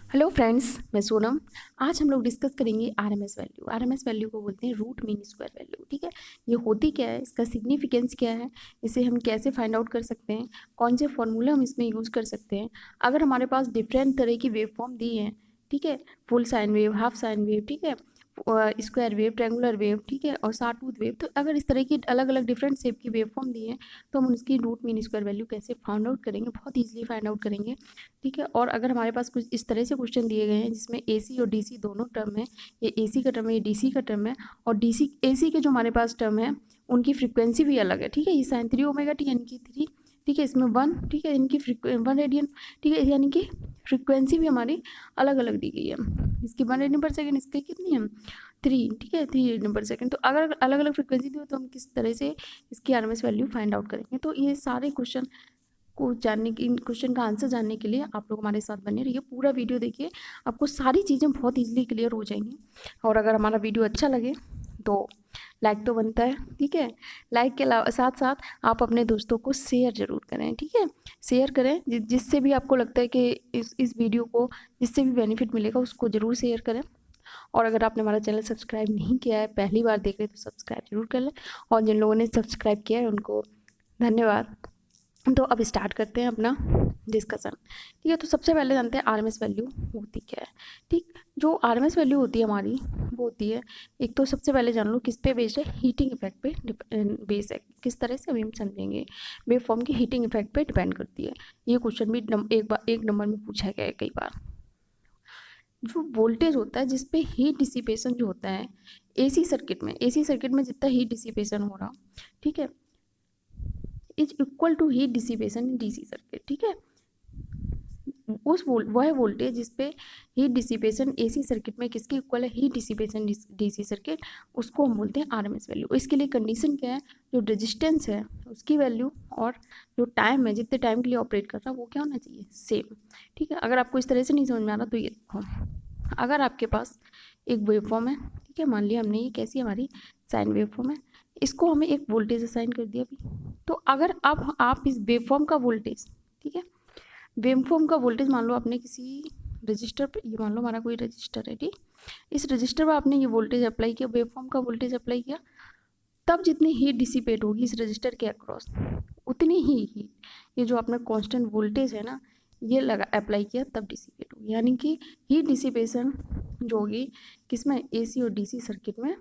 Hello friends, मैं सोनम। आज हम लोग डिस्कस करेंगे आरएमएस वैल्यू। आरएमएस वैल्यू को बोलते हैं रूट मीन स्क्वायर वैल्यू। ठीक है, ये होती क्या है, इसका सिग्निफिकेंस क्या है, इसे हम कैसे फाइंड आउट कर सकते हैं, कौन से फॉर्मूला हम इसमें यूज़ कर सकते हैं। अगर हमारे पास डिफरेंट तरह की वेव फॉर्म दी है, ठीक है, full sine wave, half sine wave, ठीक है, स्क्वायर वेव, ट्रेंगुलर वेव, ठीक है, और साटूथ वेव, तो अगर इस तरह की अलग अलग डिफरेंट शेप की वेव फॉर्म दी है तो हम उसकी रूट मीन स्क्वायर वैल्यू कैसे फाइंड आउट करेंगे, बहुत ईजिली फाइंड आउट करेंगे। ठीक है, और अगर हमारे पास कुछ इस तरह से क्वेश्चन दिए गए हैं जिसमें एसी और डीसी दोनों टर्म है, ये एसी का टर्म है, ये डीसी का टर्म है, और डीसी एसी के जो हमारे पास टर्म है उनकी फ्रीक्वेंसी भी अलग है। ठीक है, ये साइन 3 ओमेगा टी यानी कि 3, ठीक है, इसमें 1, ठीक है, इनकी 1 रेडियन, ठीक है, यानी कि फ्रीक्वेंसी भी हमारी अलग अलग दी गई है। इसकी 1 रेडियन पर सेकेंड, इसकी कितनी है 3, ठीक है, 3 रेडियन पर सेकेंड। तो अगर अलग अलग फ्रीक्वेंसी दी हो तो हम किस तरह से इसकी आरएमएस वैल्यू फाइंड आउट करेंगे। तो ये सारे क्वेश्चन को जानने की, इन क्वेश्चन का आंसर जानने के लिए आप लोग हमारे साथ बने रहिए, पूरा वीडियो देखिए, आपको सारी चीज़ें बहुत इजीली क्लियर हो जाएंगी। और अगर हमारा वीडियो अच्छा लगे तो लाइक तो बनता है, ठीक है। लाइक के अलावा साथ साथ आप अपने दोस्तों को शेयर ज़रूर करें, ठीक है, शेयर करें जिससे भी आपको लगता है कि इस वीडियो को जिससे भी बेनिफिट मिलेगा उसको ज़रूर शेयर करें। और अगर आपने हमारा चैनल सब्सक्राइब नहीं किया है, पहली बार देख रहे हैं, तो सब्सक्राइब जरूर कर लें। और जिन लोगों ने सब्सक्राइब किया है उनको धन्यवाद। तो अब स्टार्ट करते हैं अपना डिस्कशन। ठीक है, तो सबसे पहले जानते हैं आरएमएस वैल्यू होती क्या है। ठीक, जो आरएमएस वैल्यू होती है हमारी, वो होती है, एक तो सबसे पहले जान लो किस पे बेस्ड है, हीटिंग इफेक्ट पे बेस्ड है। किस तरह से अभी हम समझेंगे, वेव फॉर्म की हीटिंग इफेक्ट पे डिपेंड करती है। ये क्वेश्चन भी एक नंबर में पूछा गया है कई बार। जो वोल्टेज होता है जिसपे हीट डिसिपेशन जो होता है एसी सर्किट में जितना हीट डिसिपेशन हो रहा, ठीक है, is equal to heat dissipation in DC circuit. ठीक है, वह वोल्टेज जिसपे हीट डिसिपेशन एसी सर्किट में किसके इक्वल है, हीट डिसिपेशन डीसी सर्किट, उसको हम बोलते हैं आरएमएस वैल्यू। इसके लिए कंडीशन क्या है, जो रेजिस्टेंस है उसकी वैल्यू और जो टाइम है, जितने टाइम के लिए ऑपरेट कर रहा है वो क्या होना चाहिए, सेम। ठीक है, अगर आपको इस तरह से नहीं समझ में आ रहा तो ये देखो, अगर आपके पास एक वेवफॉर्म है, ठीक है, मान लिया हमने ये कैसी हमारी साइन वेवफॉर्म है, इसको हमें एक वोल्टेज असाइन कर दिया अभी। तो अगर अब आप इस वेवफॉर्म का वोल्टेज, ठीक है, वेवफॉर्म का वोल्टेज मान लो आपने किसी रजिस्टर पे, ये मान लो हमारा कोई रजिस्टर है, ठीक, इस रजिस्टर पर आपने ये वोल्टेज अप्लाई किया, वेवफॉर्म का वोल्टेज अप्लाई किया, तब जितनी हीट डिसिपेट होगी इस रजिस्टर के अक्रॉस, उतनी ही हीट, ये जो अपना कांस्टेंट वोल्टेज है ना, ये लगा अप्लाई किया तब डिसिपेट होगी। यानी कि हीट डिसिपेशन जो होगी किसमें, एसी और डीसी सर्किट में,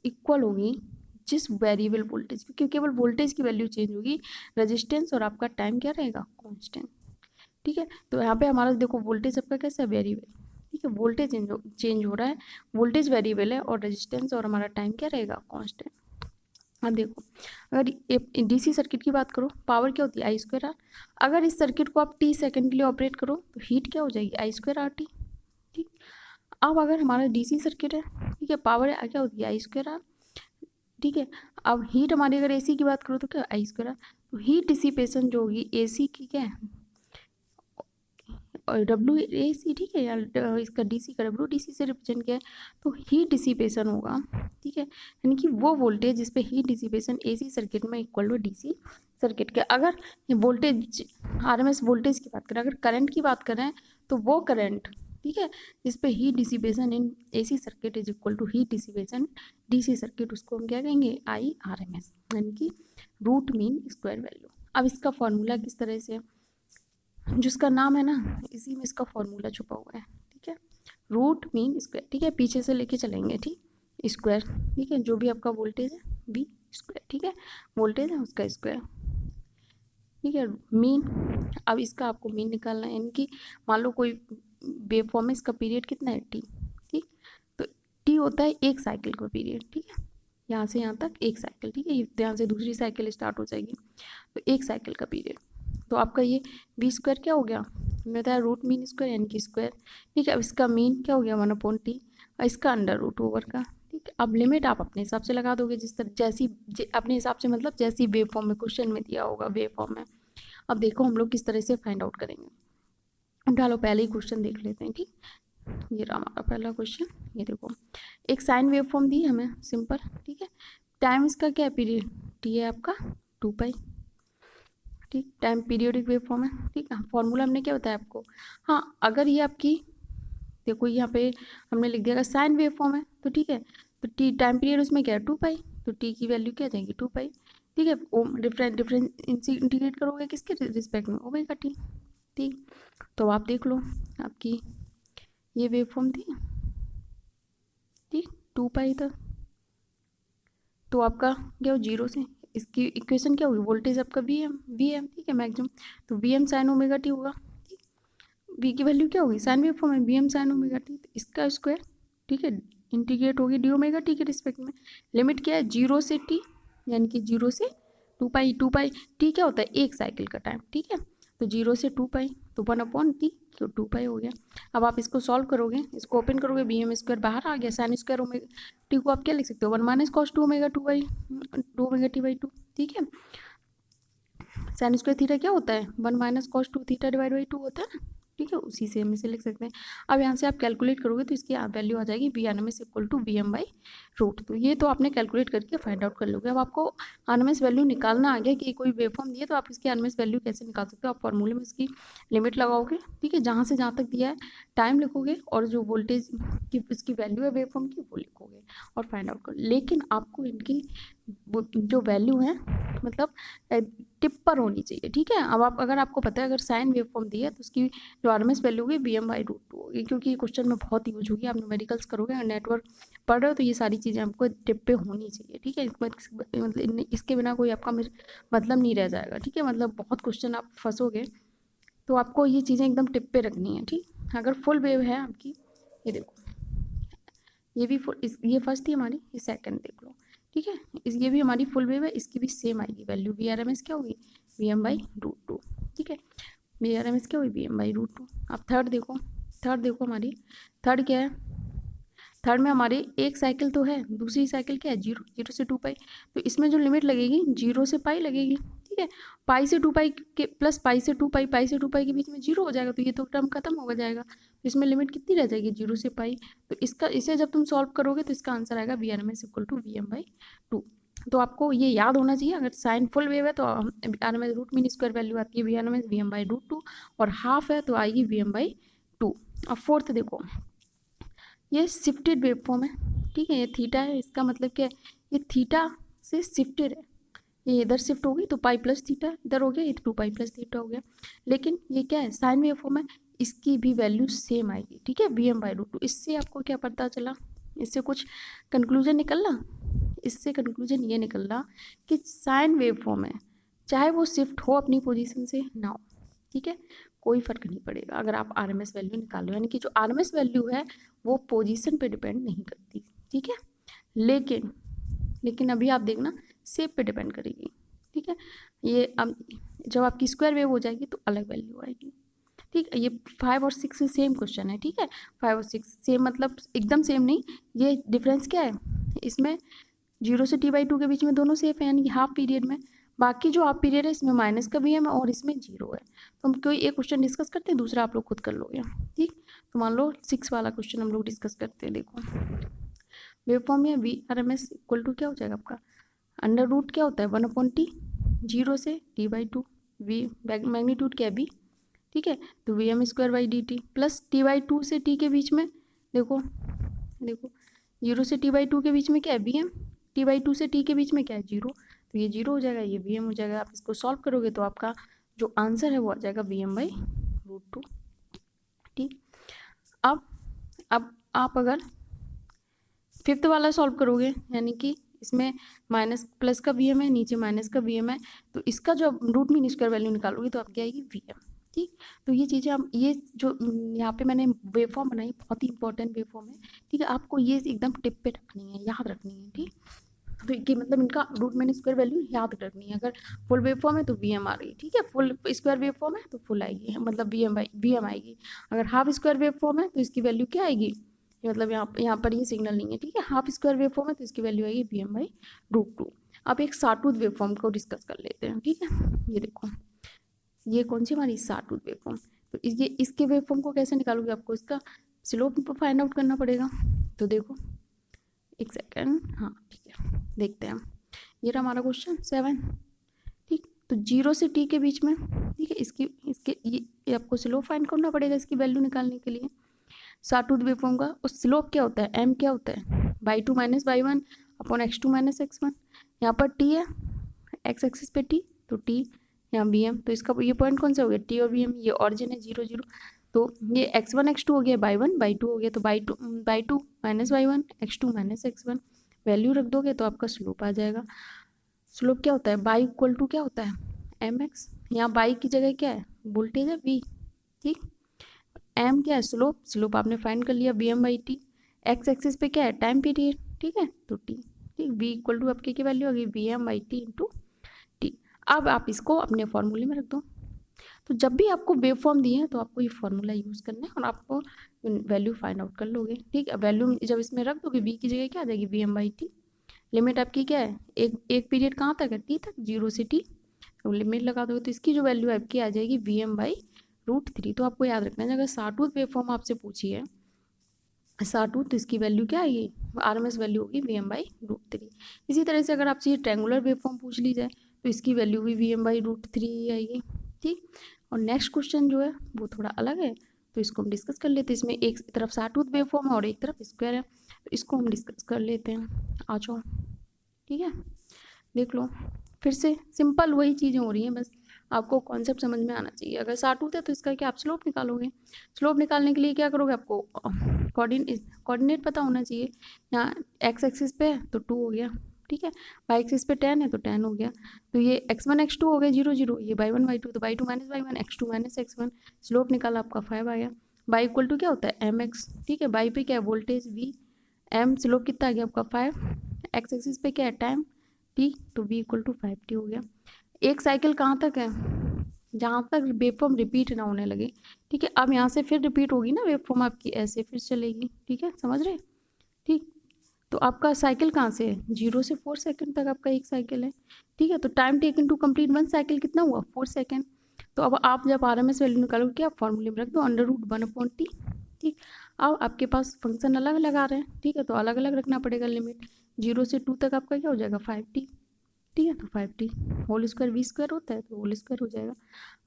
इक्वल होगी जिस वेरिएबल वोल्टेज, क्योंकि केवल वोल्टेज की वैल्यू चेंज होगी, रेजिस्टेंस और आपका टाइम क्या रहेगा, कांस्टेंट। ठीक है, तो यहाँ पे हमारा देखो वोल्टेज आपका कैसा है, वेरिएबल। ठीक है, वोल्टेज चेंज हो रहा है, वोल्टेज वेरिएबल है, और रेजिस्टेंस और हमारा टाइम क्या रहेगा, कांस्टेंट। अब देखो, अगर डीसी सर्किट की बात करो, पावर क्या होती है, आई स्क्वायर आर। अगर इस सर्किट को आप टी सेकंड के लिए ऑपरेट करो तो हीट क्या हो जाएगी, आई स्क्वायर आर टी। ठीक, अब अगर हमारा डीसी सर्किट है, ठीक है, पावर क्या होती है, आई स्क्वायर आर। ठीक है, अब हीट हमारी अगर एसी की बात करो तो क्या, आई स्क्वायर आर। तो हीट डिसिपेशन जो होगी एसी की क्या है, और डब्ल्यू ए सी, ठीक है, या इसका डी सी का डब्ल्यू डी सी से रिप्रेजेंट किया है, तो हीट डिसिपेशन होगा। ठीक है, यानी कि वो वोल्टेज जिस पे heat dissipation A C circuit में equal to D C circuit के। अगर voltage R M S voltage की बात करें, अगर करंट की बात करें, तो वो करंट, ठीक है, जिस पे heat dissipation in A C circuit is equal to heat dissipation D C circuit, उसको हम क्या कहेंगे, आई आर एम एस, यानी कि रूट मीन स्क्वायर वैल्यू। अब इसका फॉर्मूला किस तरह से, जिसका नाम है ना, इसी में इसका फॉर्मूला छुपा हुआ है। ठीक है, रूट मीन स्क्वायर, ठीक है, पीछे से लेके चलेंगे, ठीक, स्क्वायर, ठीक है, जो भी आपका वोल्टेज है बी स्क्वायर, ठीक है, वोल्टेज है उसका स्क्वायर, ठीक है, मीन। अब इसका आपको मीन निकालना है, यानी कि मान लो कोई वेव फॉर्म है, इसका पीरियड कितना है, टी। ठीक, तो टी होता है एक साइकिल का पीरियड। ठीक है, यहाँ से यहाँ तक एक साइकिल, ठीक है, यहाँ से दूसरी साइकिल स्टार्ट हो जाएगी, तो एक साइकिल का पीरियड। तो आपका ये वी स्क्वायर क्या हो गया, मैं बताया रूट मीन स्क्वायर यानी कि स्क्वायर। ठीक है, अब इसका मीन क्या हो गया, 1/t, और इसका अंडर रूट ओवर का। ठीक है, अब लिमिट आप अपने हिसाब से लगा दोगे, जिस तरह जैसी अपने हिसाब से, मतलब जैसी वेव फॉर्म में क्वेश्चन में दिया होगा वेव फॉर्म में। अब देखो हम लोग किस तरह से फाइंड आउट करेंगे। चलो पहले ही क्वेश्चन देख लेते हैं। ठीक, ये रहा हमारा पहला क्वेश्चन। ये देखो, एक साइन वेव फॉर्म दी हमें सिंपल। ठीक है, टाइम इसका क्या है, पीरियड टी है आपका 2 पाई। ठीक, टाइम पीरियोडिक वेव फॉर्म है। ठीक है, फॉर्मूला हमने क्या बताया आपको। हाँ, अगर ये आपकी देखो यहाँ पे हमने लिख दिया अगर साइन वेव फॉर्म है तो ठीक है, तो टी टाइम पीरियड उसमें क्या है 2 पाई, तो टी की वैल्यू क्या आ जाएगी 2 पाई। ठीक है, डिफरेंट डिफरेंट इंटीग्रेट करोगे किसके रिस्पेक्ट में, ओमेगा टी। ठीक, तो आप देख लो आपकी ये वेव फॉर्म थी, ठीक 2 पाई था, तो आपका क्या हो जीरो से इसकी इक्वेशन क्या होगी, वोल्टेज आपका वी एम ठीक है मैक्सिमम, तो V M sine omega T होगा। वी की वैल्यू क्या होगी, साइन वेव फॉर्म है V M sine omega T, इसका स्क्वायर ठीक है इंटीग्रेट होगी डी ओमेगा टी के रिस्पेक्ट में। लिमिट क्या है 0 से t, यानी कि 0 से 2 पाई। 2 पाई टी क्या होता है एक साइकिल का टाइम, ठीक है, तो 0 से 2 पाई, तो 1/t, तो 2 पाई हो गया। अब आप इसको सॉल्व करोगे, इसको ओपन करोगे, बी एम स्क्वायर बाहर आ गया, साइन स्क्वायर ओमेगा टी को आप क्या लिख सकते हो 1 - cos 2 ओमेगा 2 ठीक है। साइन स्क्वायर थीटा क्या होता है 1 - cos 2 थीटा डिवाइड बाई 2 होता है ना, ठीक है, उसी से हम इसे लिख सकते हैं। अब यहाँ से आप कैलकुलेट करोगे तो इसकी वैल्यू आ जाएगी V R M S equal to V M by root. तो ये तो आपने कैलकुलेट करके फाइंड आउट कर लोगे। अब आपको आर एम एस वैल्यू निकालना आ गया कि कोई वेव फॉर्म दिए तो आप इसकी आर एम एस वैल्यू कैसे निकाल सकते हो। आप फॉर्मूले में इसकी लिमिट लगाओगे, ठीक है, जहाँ से जहाँ तक दिया है टाइम लिखोगे और जो वोल्टेज की इसकी वैल्यू है वेव फॉर्म की वो लिखोगे और फाइंड आउट करो। लेकिन आपको इनकी जो वैल्यू है मतलब टिप पर होनी चाहिए, ठीक है। अब आप अगर आपको पता है अगर साइन वेव फॉर्म दी है तो उसकी जो आर एम एस वैल्यू होगी वी एम बाई रूट 2 होगी, क्योंकि ये क्वेश्चन में बहुत यूज होगी। आप न्यूमेरिकल्स करोगे और नेटवर्क पढ़ रहे हो तो ये सारी चीज़ें आपको टिप पे होनी चाहिए, ठीक है। मतलब इसके बिना कोई आपका मतलब नहीं रह जाएगा, ठीक है, मतलब बहुत क्वेश्चन आप फंसोगे, तो आपको ये चीज़ें एकदम टिप पे रखनी है, ठीक। अगर फुल वेव है आपकी, ये देखो ये भी ये फर्स्ट थी हमारी, ये सेकंड देख लो, ठीक है, ये भी हमारी फुल वेव है, इसकी भी सेम आएगी value V R M S क्या होगी वी एम बाई रूट 2, ठीक है, वी आर एम एस क्या होगी वी एम बाई रूट 2। अब थर्ड देखो, हमारी थर्ड क्या है, थर्ड में हमारी एक साइकिल तो है, दूसरी साइकिल क्या है 0 से 2 पाई, तो इसमें जो लिमिट लगेगी 0 से पाई लगेगी, ठीक है। पाई से 2 पाई के प्लस पाई से 2 पाई, पाई से 2 पाई के बीच में 0 हो जाएगा, तो ये तो टर्म खत्म हो जाएगा, तो इसमें लिमिट कितनी रह जाएगी 0 से पाई। तो इसका इसे जब तुम सॉल्व करोगे तो इसका आंसर आएगा V R M S equal to V M by 2। तो आपको ये याद होना चाहिए, अगर साइन फुल वेव है तो R M S root mean square value आती है V R M S V M by root 2, और हाफ है तो आएगी वी एम बाई 2। अब फोर्थ देखो, ये शिफ्टेड वेव फॉर्म है, ठीक है, ये थीटा है, इसका मतलब क्या है, ये थीटा से शिफ्टेड है, ये इधर शिफ्ट हो गई तो पाई प्लस थीटा इधर हो गया, ये 2 पाई प्लस थीटा हो गया। लेकिन ये क्या है साइन वेव फॉर्म है, इसकी भी वैल्यू सेम आएगी, ठीक है, वी एम बाई रूट 2। इससे आपको क्या पता चला, इससे कुछ कंक्लूजन निकलना, इससे कंक्लूजन ये निकलना कि साइन वेव फॉर्म है, चाहे वो शिफ्ट हो अपनी पोजीशन से ना हो, ठीक है, कोई फर्क नहीं पड़ेगा अगर आप आर एम एस वैल्यू निकाल लो, यानी कि जो आर एम एस वैल्यू है वो पोजीशन पे डिपेंड नहीं करती, ठीक है। लेकिन अभी आप देखना शेप पे डिपेंड करेगी, ठीक है। ये अब जब आपकी स्क्वायर वेव हो जाएगी तो अलग वैल्यू आएगी, ठीक है। ये 5 और 6 सेम क्वेश्चन है, ठीक है, 5 और 6 सेम मतलब एकदम सेम नहीं, ये डिफरेंस क्या है इसमें 0 से t/2 के बीच में दोनों सेफ है, यानी कि हाफ पीरियड में। बाकी जो हाफ पीरियड है इसमें माइनस का भी है और इसमें 0 है। तो हम कोई एक क्वेश्चन डिस्कस करते हैं, दूसरा आप लोग खुद कर लोगे, ठीक। तो मान लो 6 वाला क्वेश्चन हम लोग डिस्कस करते हैं। देखो वेव फॉर्म में V R M S equal to क्या हो जाएगा आपका अंडर रूट क्या होता है 1/t, 0 से t/2, वी मैग्नीट्यूड क्या है बी, ठीक है, तो V M square by D T plus t/2 से t के बीच में देखो 0 से t/2 के बीच में क्या है वी एम, t/2 से t के बीच में क्या है 0, तो ये 0 हो जाएगा, ये वी एम हो जाएगा। आप इसको सॉल्व करोगे तो आपका जो आंसर है वो आ जाएगा वी एम बाई रूट 2, ठीक। अब आप अगर फिफ्थ वाला सॉल्व करोगे, यानी कि इसमें माइनस प्लस का वी एम है, नीचे माइनस का वी एम है, तो इसका जो रूट मीन स्क्वायर वैल्यू निकालोगे तो आपकी आएगी वी एम, ठीक। तो ये चीज़ें आप ये जो यहाँ पे मैंने वेव फॉर्म बनाई बहुत ही इंपॉर्टेंट वेव फॉर्म है, ठीक है, आपको ये एकदम टिप पे रखनी है, याद रखनी है, ठीक। तो कि मतलब इनका रूट मीन स्क्वायर वैल्यू याद रखनी है। अगर फुल वेव फॉर्म है तो वी एम आ रही है, ठीक है, फुल स्क्वायर वेव फॉर्म है तो फुल आएगी, मतलब वी एम आएगी। अगर हाफ स्क्वायर वेव फॉर्म है तो इसकी वैल्यू क्या आएगी, मतलब यहाँ पर ये सिग्नल नहीं है, ठीक है, हाफ स्क्वायर वेव फॉर्म है तो इसकी वैल्यू आएगी वी एम बाई रूट 2। अब एक साटूथ वेव फॉर्म को डिस्कस कर लेते हैं, ठीक है। ये देखो ये कौन सी हमारी साटूथ वेव फॉर्म, तो ये इसके वेव फॉर्म को कैसे निकालोगे, आपको इसका स्लोप फाइंड आउट करना पड़ेगा। तो देखो एक सेकेंड, हाँ ठीक है, देखते हैं। ये रहा हमारा क्वेश्चन 7, ठीक। तो 0 से t के बीच में, ठीक है, इसके ये आपको स्लोप फाइंड करना पड़ेगा इसकी वैल्यू निकालने के लिए। साटूथ वेवफॉर्म का और स्लोप क्या होता है, m क्या होता है, y2 minus y1 upon x2 minus x1। यहाँ पर t है, x एक्सिस पे t, तो t यहाँ vm, तो इसका ये पॉइंट कौन सा हो गया, t और vm, ये ऑरिजिन है 0 0, तो ये x1 x2 हो गया, y1 y2 हो गया, तो y2 minus y1 x2 minus x1 value रख दोगे तो आपका स्लोप आ जाएगा। स्लोप क्या होता है, y इक्वल टू क्या होता है, mx, यहाँ y की जगह क्या है, वोल्टेज है v, ठीक, m क्या है, स्लोप आपने फाइंड कर लिया vm by T, x axis पे क्या है, टाइम पीरियड, ठीक है, तो t, ठीक, v इक्वल टू आपकी क्या वैल्यू आ गई, vm by T into T. अब आप इसको अपने फॉर्मूले में रख दो। तो जब भी आपको वेव फॉर्म दिए हैं तो आपको ये फॉर्मूला यूज़ करना है और आपको वैल्यू फाइंड आउट कर लोगे, ठीक है। वैल्यू जब इसमें रख दोगे v की जगह क्या आ जाएगी, vm बाई टी। लिमिट आपकी क्या है, एक पीरियड कहाँ तक है, टी तक, 0 से टी, तो लिमिट लगा दोगे तो इसकी जो वैल्यू आपकी आ जाएगी vm बाई √3। तो आपको याद रखना है अगर साटूथ वेव फॉर्म आपसे पूछी है साटूथ, तो इसकी वैल्यू क्या आएगी, आरएमएस वैल्यू होगी vm बाई √3। इसी तरह से अगर आपसे ये ट्रैंगुलर वेव फॉर्म पूछ ली जाए तो इसकी वैल्यू भी vm बाई √3 ही आएगी, ठीक। और नेक्स्ट क्वेश्चन जो है वो थोड़ा अलग है, तो इसको हम डिस्कस कर लेते हैं। इसमें एक तरफ साटूथ वेव फॉर्म है और एक तरफ स्क्वायर है, तो इसको हम डिस्कस कर लेते हैं, आ जाओ, ठीक है। देख लो फिर से सिंपल वही चीज़ें हो रही हैं, बस आपको कॉन्सेप्ट समझ में आना चाहिए। अगर साटूथ है तो इसका क्या आप स्लोप निकालोगे, स्लोप निकालने के लिए क्या करोगे, आपको कोऑर्डिनेट पता होना चाहिए। यहाँ एक्स एक्सिस पे है तो 2 हो गया, ठीक है, वाई एक्सिस पे 10 है तो 10 हो गया, तो ये x1 x2 हो गया 0 0, ये y1 y2 तो y2 minus y1 x2 minus x1, slope निकाला आपका 5 आ गया। y इक्वल टू क्या होता है mx, ठीक है, y पे क्या है वोल्टेज v, m स्लोप कितना आ गया आपका 5, x एक्सिस पे क्या है टाइम t, तो v इक्वल टू 5t हो गया। एक साइकिल कहाँ तक है, जहाँ तक वेवफॉर्म रिपीट ना होने लगे, ठीक है। अब यहाँ से फिर रिपीट होगी ना वेवफॉर्म आपकी, ऐसे फिर चलेगी, ठीक है, समझ रहे, ठीक। तो आपका साइकिल कहाँ से है, 0 से 4 सेकंड तक आपका एक साइकिल है, ठीक है। तो time taken to complete 1 cycle कितना हुआ, 4 सेकंड। तो अब आप जब आरएमएस वैल्यू निकालोगे क्या, आप फॉर्मूले में रख दो √1/t, ठीक। अब आपके पास फंक्शन अलग अलग आ रहे हैं, ठीक है, तो अलग अलग रखना पड़ेगा। लिमिट 0 से 2 तक आपका क्या हो जाएगा 5t, ठीक है, तो 5t whole square v square होता है तो होल स्क्वायर हो जाएगा।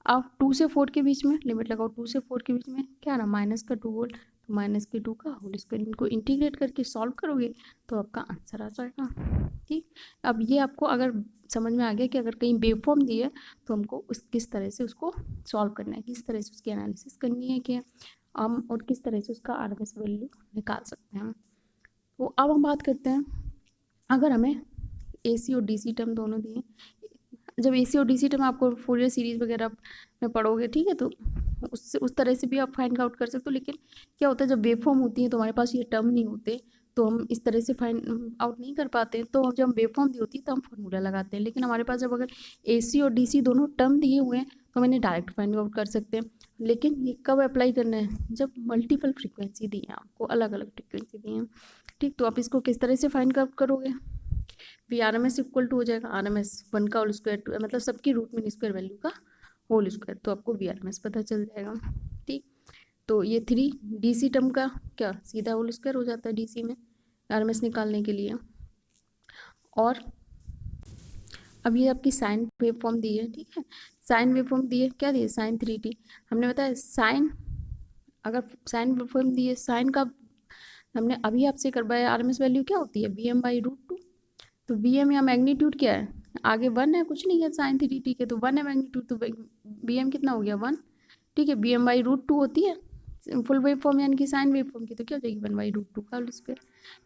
अब 2 से 4 के बीच में लिमिट लगाओ, 2 से 4 के बीच में क्या ना माइनस का 2 होल, तो माइनस के 2 का होल स्क्वायर, इनको इंटीग्रेट करके सॉल्व करोगे तो आपका आंसर आ जाएगा, ठीक। अब ये आपको अगर समझ में आ गया कि अगर कहीं वेवफॉर्म दी है तो हमको किस तरह से उसको सॉल्व करना है, किस तरह से उसकी एनालिसिस करनी है कि हम और किस तरह से उसका आरएमएस वैल्यू निकाल सकते हैं। तो अब हम बात करते हैं अगर हमें एसी और डीसी टर्म दोनों दिए, जब एसी और डीसी टर्म आपको फोरियर सीरीज वगैरह में पढ़ोगे, ठीक है, तो उससे उस तरह से भी आप फाइंड आउट कर सकते हो। लेकिन क्या होता है जब वेव फॉर्म होती है तो हमारे पास ये टर्म नहीं होते, तो हम इस तरह से फाइंड आउट नहीं कर पाते। तो जब वेव फॉर्म दी होती है तो हम फार्मूला लगाते हैं, लेकिन हमारे पास जब अगर एसी और डीसी दोनों टर्म दिए हुए हैं तो हम इन्हें डायरेक्ट फाइंड आउट कर सकते हैं। लेकिन ये कब अप्लाई करना है, जब मल्टीपल फ्रिक्वेंसी दी है आपको, अलग अलग फ्रिक्वेंसी दी है, ठीक। तो आप इसको किस तरह से फाइंड आउट करोगे, V R M S equal to हो जाएगा RMS 1 का होल स्क्वायर टू, मतलब सबकी रूट मीन स्क्वायर वैल्यू का होल स्क्वायर, तो आपको VRMS पता चल जाएगा, ठीक। तो ये 3 DC टर्म का क्या सीधा होल स्क्वायर हो जाता है DC में RMS निकालने के लिए। और अब ये आपकी साइन वेव फॉर्म दी है, ठीक है, साइन वेव फॉर्म दी है, क्या दी है sin 3t। हमने बताया साइन, अगर साइन वेव फॉर्म दी है, साइन का हमने अभी आपसे करवाया RMS वैल्यू क्या होती है vm बाई √2, तो vm या मैग्नीट्यूड क्या है, आगे 1 है, कुछ नहीं है sin 3t के, तो 1 है मैग्नीट्यूड, तो vm कितना हो गया 1, ठीक है। vm बाई √2 होती है फुल वेव फॉर्म यानी कि साइन वेव फॉर्म की, तो क्या हो जाएगी 1 बाई √2 का होल स्क्वायर,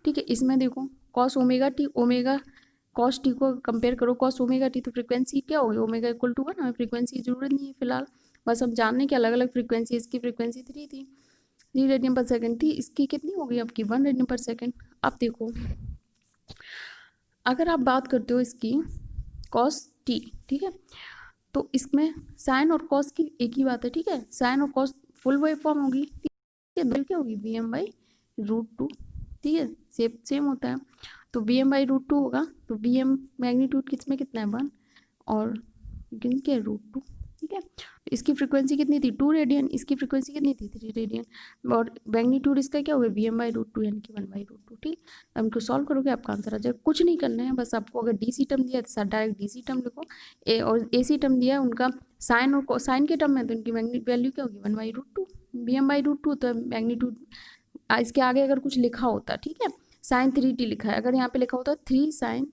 ठीक है। इसमें देखो cos omega T, omega cos T को कंपेयर करो cos ओमेगा टी, तो फ्रिक्वेंसी क्या होगी ओमेगा इक्वल टू 1, हमें फ्रिक्वेंसी की जरूरत नहीं है फिलहाल, बस हम जानने की अलग अलग फ्रिक्वेंसी, इसकी फ्रिक्वेंसी 3 थी, 3 रेडियन पर सेकंड थी, इसकी कितनी होगी आपकी 1 रेडियन पर सेकंड। अब देखो अगर आप बात करते हो इसकी कॉस टी, ठीक है, तो इसमें साइन और कॉस की एक ही बात है, ठीक है, साइन और कॉस फुल वेव फॉर्म होगी, ठीक है, बिल क्या होगी vm बाई √2, ठीक है, सेम होता है, तो vm बाई √2 होगा, तो vm मैग्नीट्यूड किसमें कितना है 1 और क्या है √2, ठीक है। इसकी फ्रीक्वेंसी कितनी थी 2 रेडियन, इसकी फ्रीक्वेंसी कितनी थी 3 रेडियन, और मैग्नीट्यूड इसका क्या होगा Vm/√2 यानी कि 1/√2। ठीक, अब इनको सॉल्व करोगे आपका आंसर आ जाएगा। कुछ नहीं करना है, बस आपको अगर डी सी टर्म दिया है तो डायरेक्ट डी सी टर्म लिखो, और ए सी टर्म दिया है उनका साइन और कोसाइन के टर्म में, तो उनकी वैल्यू क्या होगी 1/√2, Vm/√2। तो मैग्नीट्यूड इसके आगे अगर कुछ लिखा होता, ठीक है, साइन 3t लिखा है, अगर यहाँ पे लिखा होता 3 साइन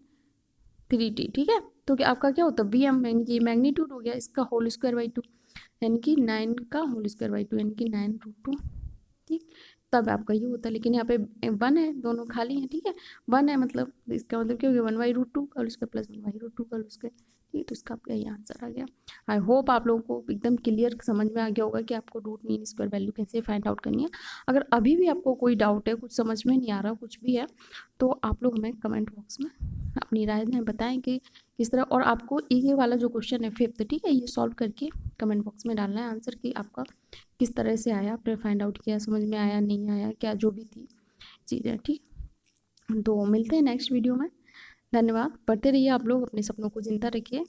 3t, ठीक है, तो क्या आपका क्या होता Vm यानी कि मैग्नीट्यूड हो गया इसका होल स्क्वायर बाई 2, यानी कि 9 का होल स्क्वायर बाई 2 यानी कि 9√2। ठीक, तब आपका ये होता है, लेकिन यहाँ पे 1 है, दोनों खाली हैं, ठीक है, 1 है मतलब इसका मतलब क्या हो गया 1/√2 का होल स्क्वायर प्लस 1/√2 का होल स्क्वायर। ठीक, तो इसका आपका ये आंसर आ गया। आई होप आप लोगों को एकदम क्लियर समझ में आ गया होगा कि आपको रूट मीन स्क्वायर वैल्यू कैसे फाइंड आउट करनी है। अगर अभी भी आपको कोई डाउट है, कुछ समझ में नहीं आ रहा, कुछ भी है, तो आप लोग हमें कमेंट बॉक्स में अपनी राय में बताएं कि किस तरह, और आपको ये वाला जो क्वेश्चन है 5th, ठीक है, ये सॉल्व करके कमेंट बॉक्स में डालना है आंसर कि आपका किस तरह से आया, आपने फाइंड आउट किया, समझ में आया नहीं आया, क्या जो भी थी चीज़ें। ठीक, तो मिलते हैं नेक्स्ट वीडियो में। धन्यवाद, पढ़ते रहिए आप लोग, अपने सपनों को जिंदा रखिए।